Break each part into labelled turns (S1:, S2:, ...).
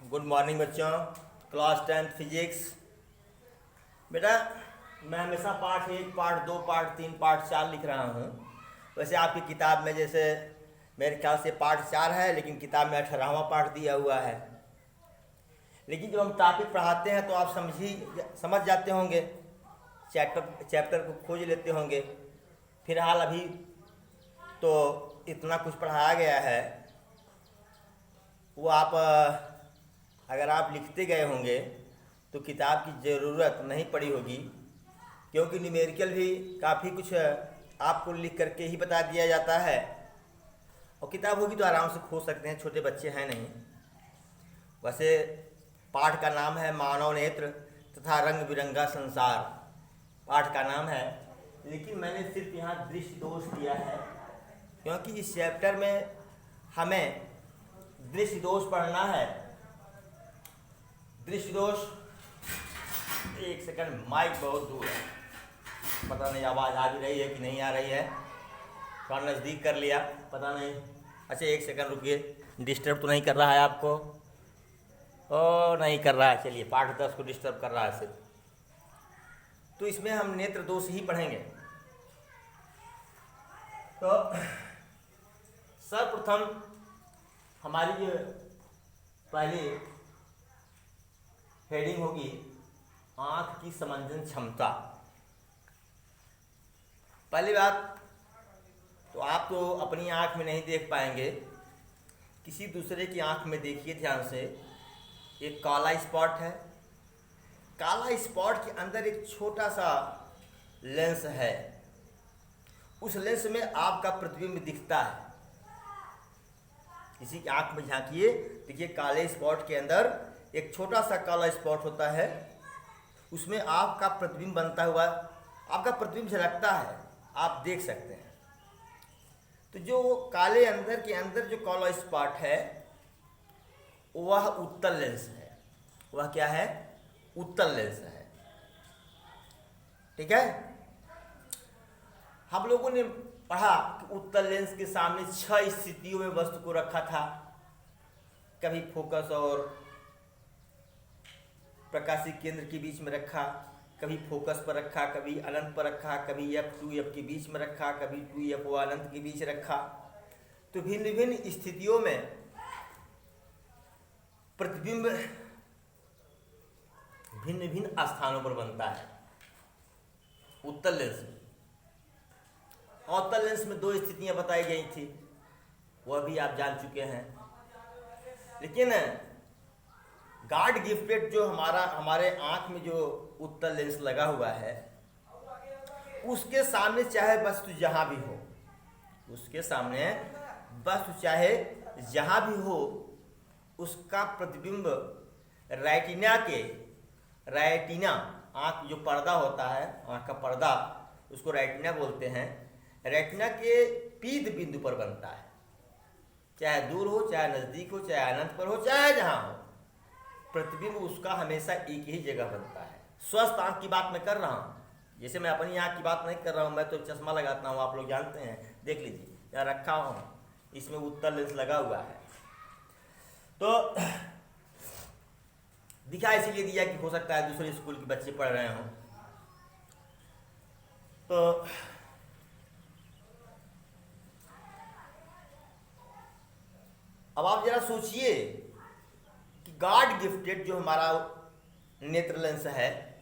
S1: Good morning बच्चों। Class 10 physics. बेटा मैं हमेशा पार्ट 1, पार्ट 2, पार्ट 3, पार्ट 4 लिख रहा हूँ। वैसे आपकी किताब में जैसे मेरे ख्याल से पार्ट 4 है, लेकिन किताब में 18वां पार्ट दिया हुआ है। लेकिन जब हम टॉपिक पढ़ाते हैं तो आप समझ जाते होंगे, चैप्टर को खोज लेते होंगे। फिलहाल अभी तो इतना कुछ पढ़ाया गया है, वो आप अगर आप लिखते गए होंगे तो किताब की ज़रूरत नहीं पड़ी होगी, क्योंकि न्यूमेरिकल भी काफ़ी कुछ आपको लिख करके ही बता दिया जाता है। और किताब होगी तो आराम से खोज सकते हैं, छोटे बच्चे हैं नहीं। वैसे पाठ का नाम है मानव नेत्र तथा रंग बिरंगा संसार, पाठ का नाम है। लेकिन मैंने सिर्फ यहाँ दृश्य दोष दिया है, क्योंकि इस चैप्टर में हमें दृश्य दोष पढ़ना है। दृश्य दोष, एक सेकंड, माइक बहुत दूर है, पता नहीं आवाज़ आ भी रही है कि नहीं आ रही है। थोड़ा नज़दीक कर लिया, पता नहीं। अच्छा एक सेकंड रुकिए, डिस्टर्ब तो नहीं कर रहा है आपको? ओ नहीं कर रहा है, चलिए। पाठ 10 को डिस्टर्ब कर रहा है सिर्फ, तो इसमें हम नेत्र दोष ही पढ़ेंगे। तो सर्वप्रथम हमारी जो पहली हेडिंग होगी आँख की समंजन क्षमता। पहली बात तो आप तो अपनी आँख में नहीं देख पाएंगे, किसी दूसरे की आँख में देखिए ध्यान से। एक काला स्पॉट है, काला स्पॉट के अंदर एक छोटा सा लेंस है। उस लेंस में आपका प्रतिबिंब दिखता है। किसी की आँख में झांकिए, देखिए काले स्पॉट के अंदर एक छोटा सा काला स्पॉट होता है, उसमें आपका प्रतिबिंब बनता हुआ, आपका प्रतिबिंब झलकता है, आप देख सकते हैं। तो जो काले अंदर के अंदर जो काला स्पॉट है वह उत्तल लेंस है। वह क्या है? उत्तल लेंस है। ठीक है। हम लोगों ने पढ़ा कि उत्तल लेंस के सामने 6 स्थितियों में वस्तु को रखा था। कभी फोकस और प्रकाशीय केंद्र के बीच में रखा, कभी फोकस पर रखा, कभी अनंत पर रखा, कभी F2F के बीच में रखा, कभी 2F व अनंत के बीच रखा। तो भिन्न भिन्न स्थितियों में प्रतिबिंब भिन्न भिन्न स्थानों पर बनता है उत्तल लेंस में। अवतल लेंस में 2 स्थितियां बताई गई थी, वह भी आप जान चुके हैं। लेकिन गॉड गिफ्टेड जो हमारे आंख में जो उत्तल लेंस लगा हुआ है, उसके सामने चाहे वस्तु जहां भी हो, उसके सामने वस्तु चाहे जहां भी हो, उसका प्रतिबिंब रेटिना आंख जो पर्दा होता है, आंख का पर्दा, उसको रेटिना बोलते हैं। रेटिना के पीत बिंदु पर बनता है, चाहे दूर हो, चाहे नजदीक हो, चाहे अनंत पर हो, चाहे जहां हो, प्रतिबिंब उसका हमेशा एक ही जगह बनता है। स्वस्थ आंख की बात मैं कर रहा हूं, जैसे मैं अपनी आंख की बात नहीं कर रहा हूं। मैं तो चश्मा लगाता हूं, आप लोग जानते हैं, देख लीजिए यहाँ रखा हूं, इसमें उत्तल लेंस लगा हुआ है। तो दिखा इसीलिए दिया कि हो सकता है दूसरे स्कूल के बच्चे पढ़ रहे हों। तो अब आप जरा सोचिए कि गॉड गिफ्टेड जो हमारा नेत्र लेंस है,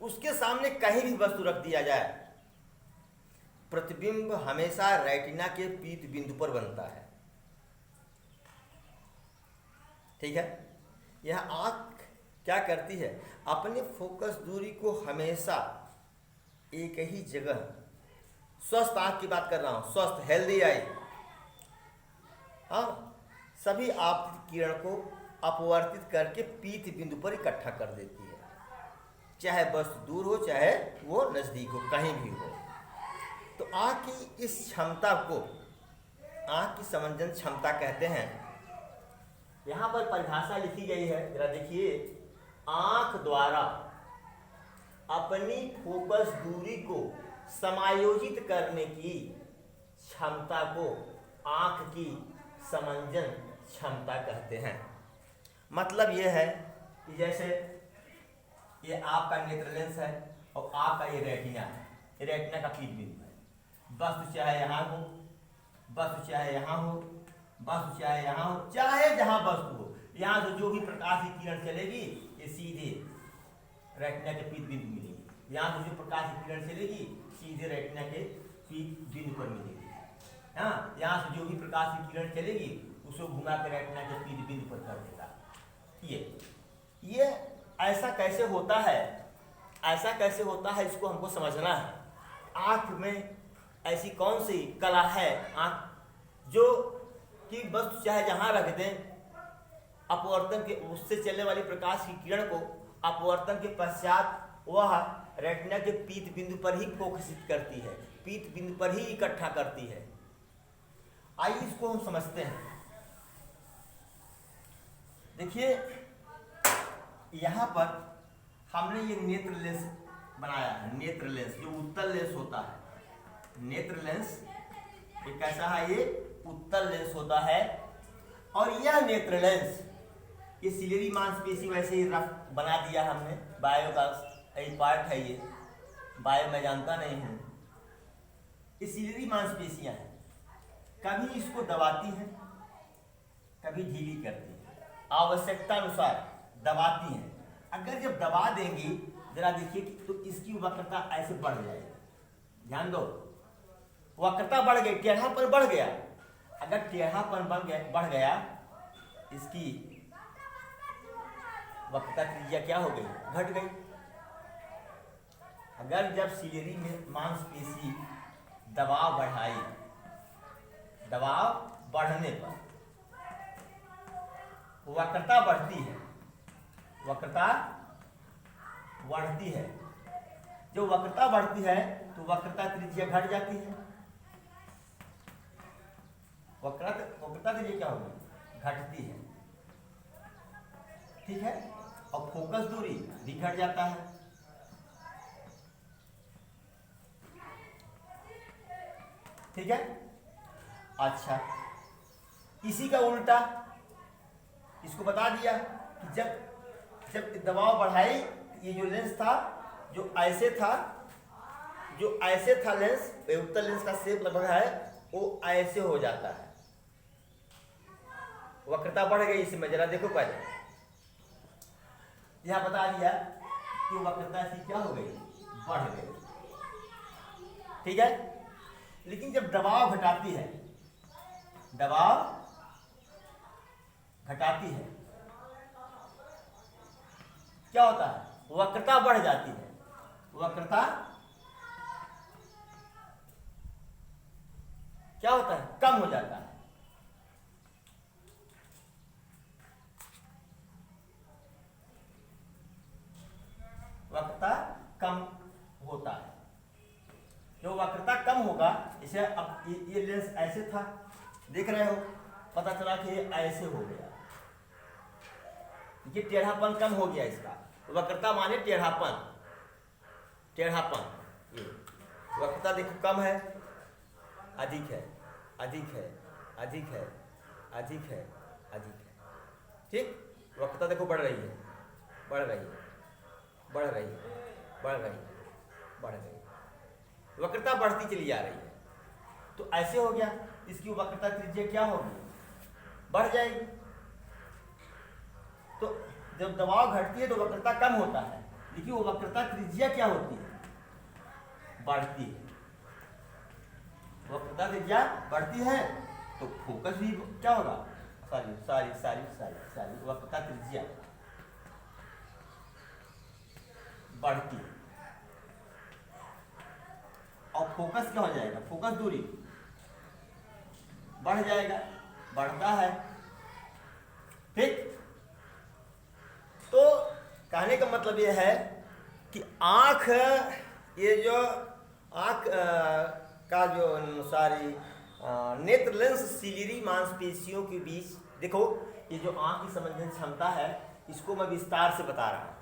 S1: उसके सामने कहीं भी वस्तु रख दिया जाए, प्रतिबिंब हमेशा रेटिना के पीत बिंदु पर बनता है। ठीक है। यह आंख क्या करती है? अपने फोकस दूरी को हमेशा एक ही जगह, स्वस्थ आंख की बात कर रहा हूं, स्वस्थ हेल्दी आई, हाँ, सभी आपतित किरण को अपवर्तित करके पीत बिंदु पर इकट्ठा कर देती है, चाहे वस्तु दूर हो, चाहे वो नजदीक हो, कहीं भी हो। तो आंख की इस क्षमता को आंख की समंजन क्षमता कहते हैं। यहां पर परिभाषा लिखी गई है, जरा देखिए। आंख द्वारा अपनी फोकस दूरी को समायोजित करने की क्षमता को आंख की समंजन क्षमता कहते हैं। मतलब ये है कि जैसे ये आपका नेत्र लेंस है और आपका ये रेटिना है, ये रेटिना का पीठ बिंदु है। वस्तु चाहे यहाँ हो, वस्तु चाहे यहाँ हो, वस्तु चाहे यहाँ हो, चाहे जहाँ वस्तु हो, यहाँ से जो भी प्रकाश की किरण चलेगी ये सीधे रेटिना के पीठ बिंदु मिलेगी। यहाँ से जो प्रकाश की किरण चलेगी सीधे रेटिना के पीठ बिंदु पर मिलेगी। हाँ, यहाँ से जो भी प्रकाश की किरण चलेगी उसको घुमा के रेटिना के पीठ बिंदु पर कर देगा। ये ऐसा कैसे होता है, ऐसा कैसे होता है, इसको हमको समझना है। आँख में ऐसी कौन सी कला है आँख जो कि वस्तु चाहे जहाँ रख दें, अपवर्तन के उससे चलने वाली प्रकाश की किरण को अपवर्तन के पश्चात वह रेटिना के पीठ बिंदु पर ही फोकसित करती है, पीठ बिंदु पर ही इकट्ठा करती है। आइए इसको हम समझते हैं। देखिए यहाँ पर हमने ये नेत्र लेंस बनाया है। नेत्र लेंस जो उत्तल लेंस होता है, नेत्र लेंस ये कैसा है, ये उत्तल लेंस होता है। और यह नेत्र लेंस ये सिलेरी मांसपेशी वैसे ही रफ बना दिया हमने, बायो का एक पार्ट है ये, बायो मैं जानता नहीं हूँ। ये सिलेरी मांसपेशियाँ हैं, कभी इसको दबाती हैं कभी ढीली करती हैं, आवश्यकता अनुसार दबाती हैं। अगर जब दबा देंगी जरा देखिए तो इसकी वक्रता ऐसे बढ़ जाएगी। ध्यान दो, वक्रता बढ़ गई, टेढ़ापन बढ़ गया। अगर टेढ़ापन बढ़ गया, इसकी वक्रता त्रिज्या क्या हो गई, घट गई। अगर जब सिलेरी में मांसपेशी दबाव बढ़ाई, दबाव बढ़ने पर वक्रता बढ़ती है, वक्रता बढ़ती है। जो वक्रता बढ़ती है तो वक्रता त्रिज्या घट जाती है। वक्रता त्रिज्या क्या होगी, घटती है। ठीक है, और फोकस दूरी भी घट जाता है। ठीक है, अच्छा इसी का उल्टा इसको बता दिया कि जब दबाव बढ़ाई, ये जो लेंस था जो ऐसे था लेंस, उत्तल लेंस का शेप लगभग है वो ऐसे हो जाता है। वक्रता बढ़ गई, इसमें जरा देखो पहले यहां बता दिया कि वक्रता ऐसी क्या हो गई, बढ़ गई। ठीक है, लेकिन जब दबाव घटाती है, दबाव घटाती है क्या होता है, वक्रता बढ़ जाती है। वक्रता क्या होता है, कम हो जाता है। वक्रता कम होता है। जो वक्रता कम होगा, इसे अब ये लेंस ऐसे था, देख रहे हो, पता चला कि ये ऐसे हो गया, ये टेढ़ापन कम हो गया इसका। वक्रता माने टेढ़ापन, टेढ़ापन। ये वक्रता देखो कम है, अधिक है, अधिक है, अधिक है, अधिक है, अधिक है। ठीक, वक्रता देखो बढ़ रही है, बढ़ रही है, बढ़ रही है, बढ़ रही है, बढ़ रही है। वक्रता बढ़ती चली जा रही है। तो ऐसे हो गया, इसकी वक्रता त्रिज्या क्या होगी, बढ़ जाएगी। तो जब दबाव घटती है तो वक्रता कम होता है, लेकिन वो वक्रता त्रिज्या क्या होती है, बढ़ती है। वक्रता त्रिज्या बढ़ती है तो फोकस भी क्या होगा, सारी वक्रता त्रिज्या बढ़ती है और फोकस क्या हो जाएगा, फोकस दूरी बढ़ जाएगा, बढ़ता है। ठीक, तो कहने का मतलब यह है कि आँख, ये जो आँख का जो सारी नेत्र लेंस सिलिरी मांसपेशियों के बीच, देखो ये जो आँख की समझने क्षमता है इसको मैं विस्तार से बता रहा हूँ।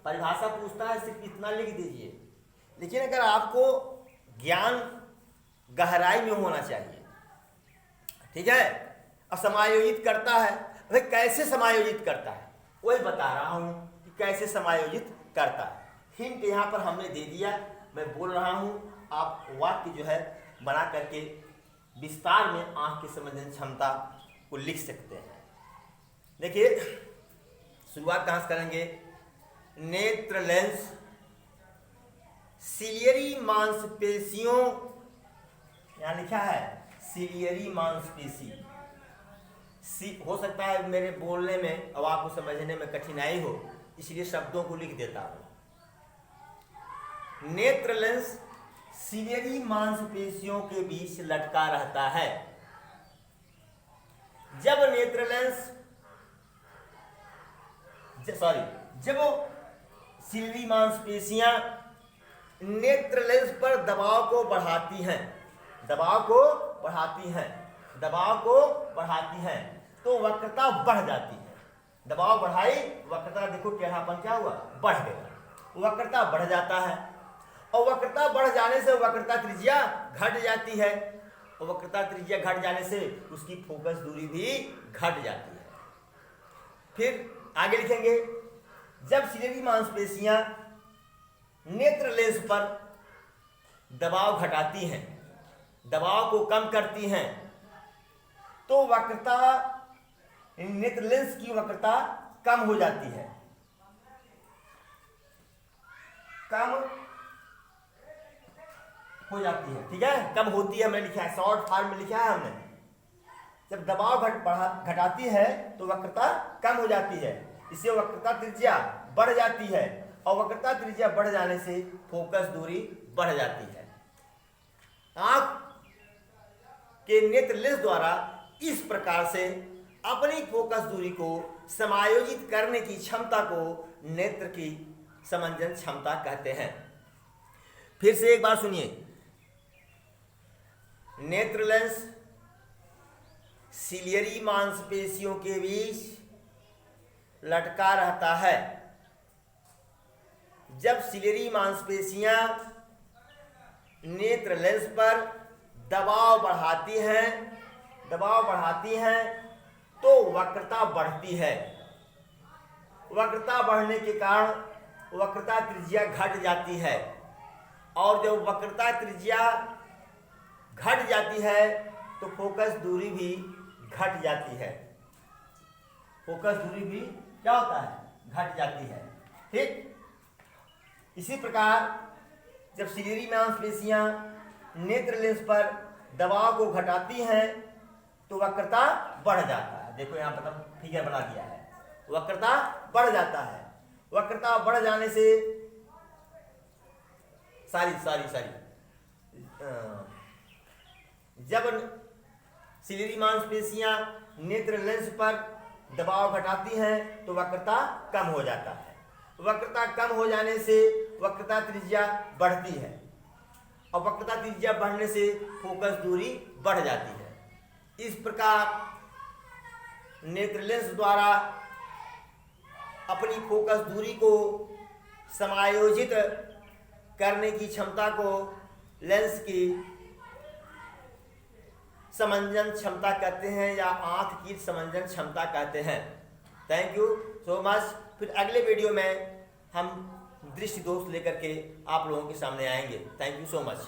S1: परिभाषा पूछता है सिर्फ इतना लिख दीजिए, लेकिन अगर आपको ज्ञान गहराई में होना चाहिए, ठीक है, और समायोजित करता है, भाई कैसे समायोजित करता है, वही बता रहा हूँ कि कैसे समायोजित करता है। हिंट यहाँ पर हमने दे दिया, मैं बोल रहा हूँ, आप वाक्य जो है बना करके विस्तार में आँख की समझने क्षमता को लिख सकते हैं। देखिए शुरुआत कहाँ से करेंगे। नेत्र लेंस सिलियरी मांसपेशियों, यहाँ लिखा है सिलियरी मांसपेशी। हो सकता है मेरे बोलने में अब आपको समझने में कठिनाई हो, इसलिए शब्दों को लिख देता हूँ। नेत्र लेंस सिलियरी मांसपेशियों के बीच लटका रहता है। जब नेत्र लेंस जब सिलियरी मांसपेशियां नेत्र लेंस पर दबाव को बढ़ाती हैं तो वक्रता बढ़ जाती है। दबाव बढ़ाई, वक्रता देखो टेढ़ापन क्या हुआ, बढ़ गया, वक्रता बढ़ जाता है। और वक्रता बढ़ जाने से वक्रता त्रिज्या घट जाती है, और वक्रता त्रिज्या घट जाने से उसकी फोकस दूरी भी घट जाती है। फिर आगे लिखेंगे, जब सिलियरी मांसपेशियां नेत्र लेंस पर दबाव घटाती हैं, दबाव को कम करती हैं, तो वक्रता नेत्र लेंस की वक्रता कम हो जाती है, ठीक है, कम होती है। मैंने लिखा है, शॉर्ट फॉर्म में लिखा है हमने। जब दबाव घटाती है तो वक्रता कम हो जाती है, इससे वक्रता त्रिज्या बढ़ जाती है, और वक्रता त्रिज्या बढ़ जाने से फोकस दूरी बढ़ जाती है। आंख के नेत्र लेंस द्वारा इस प्रकार से अपनी फोकस दूरी को समायोजित करने की क्षमता को नेत्र की समंजन क्षमता कहते हैं। फिर से एक बार सुनिए, नेत्र लेंस सिलियरी मांसपेशियों के बीच लटका रहता है। जब सिलियरी मांसपेशियां नेत्र लेंस पर दबाव बढ़ाती हैं तो वक्रता बढ़ती है। वक्रता बढ़ने के कारण वक्रता त्रिज्या घट जाती है, और जब वक्रता त्रिज्या घट जाती है तो फोकस दूरी भी घट जाती है। फोकस दूरी भी क्या होता है, घट जाती है। ठीक इसी प्रकार जब सिलियरी मांसपेशियां नेत्र लेंस पर दबाव को घटाती हैं तो वक्रता बढ़ जाता है। देखो यहाँ पर फिगर बना दिया है, वक्रता बढ़ जाता है। वक्रता बढ़ जाने से जब सिलियरी मांसपेशियां नेत्र लेंस पर दबाव घटाती हैं तो वक्रता कम हो जाता है। वक्रता कम हो जाने से वक्रता त्रिज्या बढ़ती है, और वक्रता त्रिज्या बढ़ने से फोकस दूरी बढ़ जाती है। इस प्रकार नेत्र लेंस द्वारा अपनी फोकस दूरी को समायोजित करने की क्षमता को लेंस की समंजन क्षमता कहते हैं, या आंख की समंजन क्षमता कहते हैं। Thank you so much. फिर अगले वीडियो में हम दृष्टि दोष लेकर के आप लोगों के सामने आएंगे। Thank you so much.